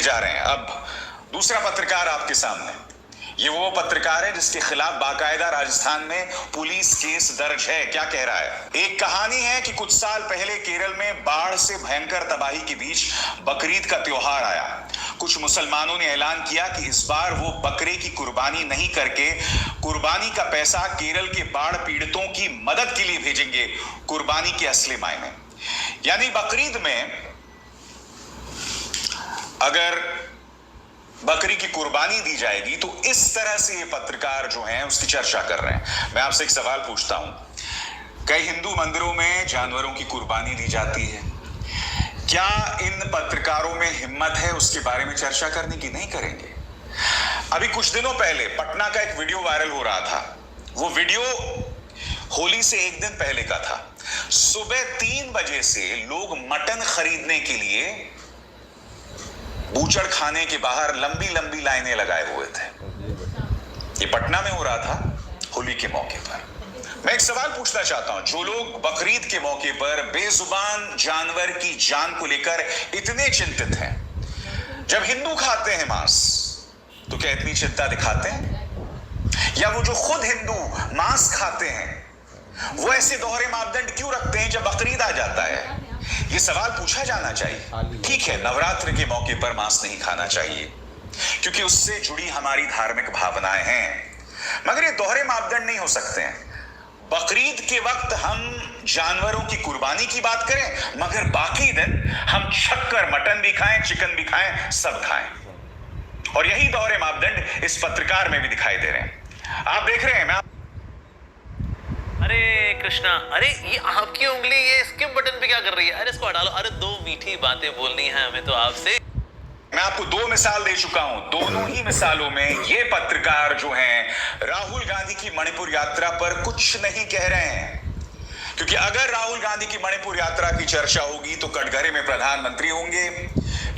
जा रहे हैं। अब दूसरा पत्रकार आपके सामने, ये वो पत्रकार है जिसके खिलाफ बाकायदा राजस्थान में पुलिस केस दर्ज है। क्या कह रहा है? एक कहानी है कि कुछ साल पहले केरल में बाढ़ से भयंकर तबाही के बीच बकरीद का त्योहार आया। कुछ मुसलमानों ने ऐलान किया कि इस बार वो बकरे की कुर्बानी नहीं करके कुर्बानी का पैसा केरल के बाढ़ पीड़ितों की मदद के लिए भेजेंगे, कुर्बानी के असली मायने। यानी बकरीद में अगर बकरी की कुर्बानी दी जाएगी तो इस तरह से ये पत्रकार जो हैं उसकी चर्चा कर रहे हैं। मैं आपसे एक सवाल पूछता हूं, कई हिंदू मंदिरों में जानवरों की कुर्बानी दी जाती है, क्या इन पत्रकारों में हिम्मत है उसके बारे में चर्चा करने की? नहीं करेंगे। अभी कुछ दिनों पहले पटना का एक वीडियो वायरल हो रहा था। वो वीडियो होली से एक दिन पहले का था। सुबह 3 बजे से लोग मटन खरीदने के लिए बूचड़ खाने के बाहर लंबी लंबी लाइनें लगाए हुए थे। ये पटना में हो रहा था होली के मौके पर। मैं एक सवाल पूछना चाहता हूं, जो लोग बकरीद के मौके पर बेजुबान जानवर की जान को लेकर इतने चिंतित हैं, जब हिंदू खाते हैं मांस तो क्या इतनी चिंता दिखाते हैं? या वो जो खुद हिंदू मांस खाते हैं वो ऐसे दोहरे मापदंड क्यों रखते हैं जब बकरीद आ जाता है? ये सवाल पूछा जाना चाहिए। ठीक है, नवरात्र के मौके पर मांस नहीं खाना चाहिए क्योंकि उससे जुड़ी हमारी धार्मिक भावनाएं हैं, मगर ये दोहरे मापदंड नहीं हो सकते हैं। बकरीद के वक्त हम जानवरों की कुर्बानी की बात करें, मगर बाकी दिन हम शक्कर मटन भी खाएं, चिकन भी खाएं, सब खाएं। और यही दोहरे मापदंड इस पत्रकार में भी दिखाई दे रहे हैं। आप देख रहे हैं, अरे कृष्णा, अरे ये आपकी उंगली ये स्किप बटन पे क्या कर रही है? अरे इसको हटा लो। अरे 2 मीठी बातें बोलनी है हमें तो आपसे। मैं आपको 2 मिसाल दे चुका हूं। दोनों ही मिसालों में ये पत्रकार जो हैं राहुल गांधी की मणिपुर यात्रा पर कुछ नहीं कह रहे हैं, क्योंकि अगर राहुल गांधी की मणिपुर यात्रा की चर्चा होगी तो कटघरे में प्रधानमंत्री होंगे।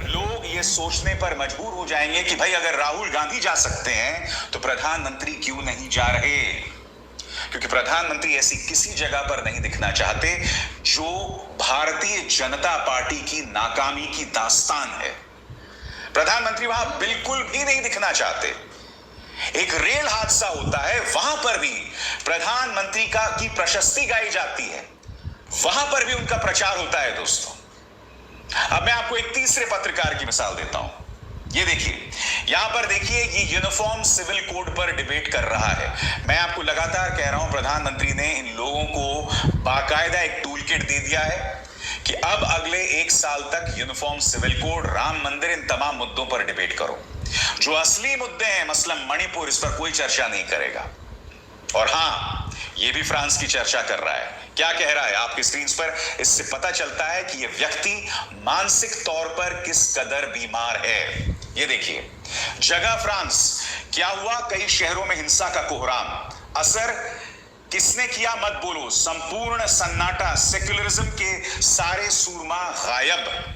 लोग ये सोचने पर मजबूर हो जाएंगे कि भाई अगर राहुल गांधी जा सकते हैं तो प्रधानमंत्री क्यों नहीं जा रहे? क्योंकि प्रधानमंत्री ऐसी किसी जगह पर नहीं दिखना चाहते जो भारतीय जनता पार्टी की नाकामी की दास्तान है। प्रधानमंत्री वहां बिल्कुल भी नहीं दिखना चाहते। एक रेल हादसा होता है, वहां पर भी प्रधानमंत्री की प्रशस्ति गाई जाती है, वहां पर भी उनका प्रचार होता है। दोस्तों, अब मैं आपको एक तीसरे पत्रकार की मिसाल देता हूं। ये देखिए, यहां पर देखिए, ये यूनिफॉर्म सिविल कोड पर डिबेट कर रहा है। मैं आपको लगातार कह रहा हूं, प्रधानमंत्री ने इन लोगों को बाकायदा एक टूल किट दे दिया है कि अब अगले 1 साल तक यूनिफॉर्म सिविल कोड, राम मंदिर, इन तमाम मुद्दों पर डिबेट करो। जो असली मुद्दे हैं, मसलन मणिपुर, इस पर कोई चर्चा नहीं करेगा। और हां, ये भी फ्रांस की चर्चा कर रहा है। क्या कह रहा है? आपकी स्क्रीन पर इससे पता चलता है कि यह व्यक्ति मानसिक तौर पर किस कदर बीमार है। ये देखिए, जगह फ्रांस, क्या हुआ? कई शहरों में हिंसा का कोहराम। असर किसने किया? मत बोलो। संपूर्ण सन्नाटा, सेक्युलरिज्म के सारे सूरमा गायब।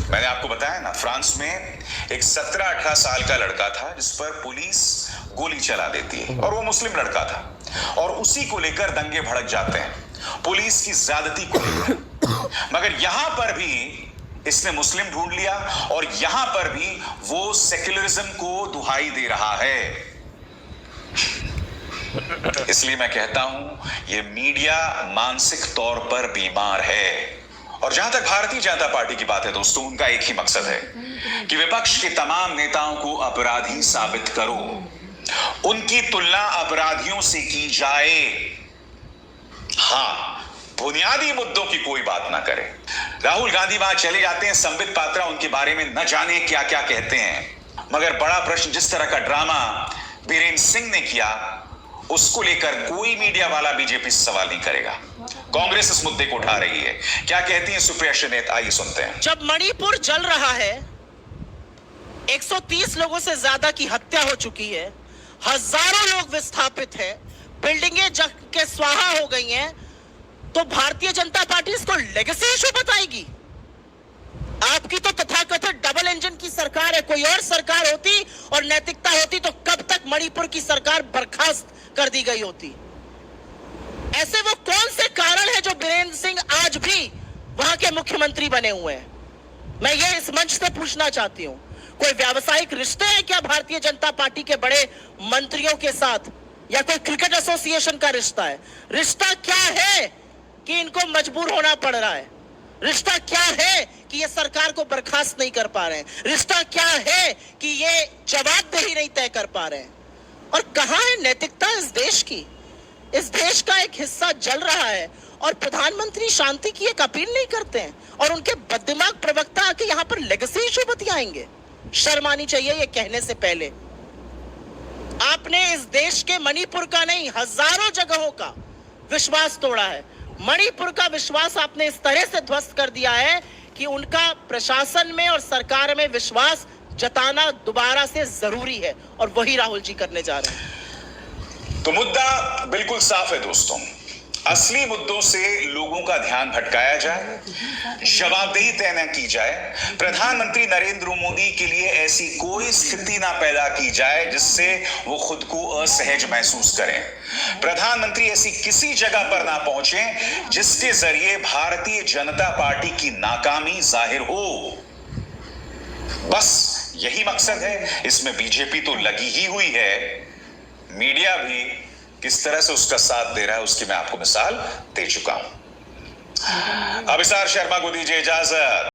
मैंने आपको बताया ना, फ्रांस में एक 17-18 साल का लड़का था जिस पर पुलिस गोली चला देती है, और वो मुस्लिम लड़का था, और उसी को लेकर दंगे भड़क जाते हैं, पुलिस की ज्यादती को लेकर। मगर यहां पर भी इसने मुस्लिम ढूंढ लिया, और यहां पर भी वो सेक्युलरिज्म को दुहाई दे रहा है। इसलिए मैं कहता हूं, ये मीडिया मानसिक तौर पर बीमार है। और जहां तक भारतीय जनता पार्टी की बात है दोस्तों, उनका एक ही मकसद है कि विपक्ष के तमाम नेताओं को अपराधी साबित करो, उनकी तुलना अपराधियों से की जाए। हां, बुनियादी मुद्दों की कोई बात ना करे। राहुल गांधी वहां चले जाते हैं, संबित पात्रा उनके बारे में न जाने क्या क्या कहते हैं, मगर बड़ा प्रश्न, जिस तरह का ड्रामा बीरेन्द्र सिंह ने किया, उसको लेकर कोई मीडिया वाला बीजेपी से सवाल नहीं करेगा। कांग्रेस इस मुद्दे को उठा रही है। क्या कहती है सुप्रिया श्रीनेत? आइए सुनते हैं। जब मणिपुर जल रहा है, 130 लोगों से ज्यादा की हत्या हो चुकी है, हजारों लोग विस्थापित हैं, बिल्डिंगें जग के स्वाहा हो गई हैं, तो भारतीय जनता पार्टी इसको लेगेसी इशू बताएगी? आपकी तो तथाकथित डबल इंजन की सरकार है। कोई और सरकार होती और नैतिकता होती तो कब तक मणिपुर की सरकार बर्खास्त कर दी गई होती। ऐसे वो कौन से कारण है जो बीरेन्द्र सिंह आज भी वहां के मुख्यमंत्री बने हुए हैं? मैं ये इस मंच से पूछना चाहती हूं, कोई व्यावसायिक रिश्ते हैं क्या भारतीय जनता पार्टी के बड़े मंत्रियों के साथ, या कोई क्रिकेट एसोसिएशन का रिश्ता है? रिश्ता क्या है कि इनको मजबूर होना पड़ रहा है? रिश्ता क्या है कि ये सरकार को बर्खास्त नहीं कर पा रहे हैं? रिश्ता क्या है कि ये जवाबदेही नहीं तय कर पा रहे हैं? और कहां है नैतिकता इस देश की? इस देश का एक हिस्सा जल रहा है और प्रधानमंत्री शांति की एक अपील नहीं करते हैं, और उनके बददिमाग प्रवक्ता आके यहां पर लेगेसी इशू बतियाएंगे। शर्म आनी चाहिए ये कहने से पहले। आपने इस देश के मणिपुर का नहीं, हजारों जगहों का विश्वास तोड़ा है। मणिपुर का विश्वास आपने इस तरह से ध्वस्त कर दिया है कि उनका प्रशासन में और सरकार में विश्वास जताना दोबारा से जरूरी है, और वही राहुल जी करने जा रहे हैं। तो मुद्दा बिल्कुल साफ है दोस्तों, असली मुद्दों से लोगों का ध्यान भटकाया जाए, जवाबदेही तय न की जाए। प्रधानमंत्री नरेंद्र मोदी के लिए ऐसी कोई स्थिति ना पैदा की जाए जिससे वो खुद को असहज महसूस करें। प्रधानमंत्री ऐसी किसी जगह पर ना पहुंचे जिसके जरिए भारतीय जनता पार्टी की नाकामी जाहिर हो। बस यही मकसद है। इसमें बीजेपी तो लगी ही हुई है, मीडिया भी किस तरह से उसका साथ दे रहा है उसकी मैं आपको मिसाल दे चुका हूं। अभिसार शर्मा को दीजिए इजाजत।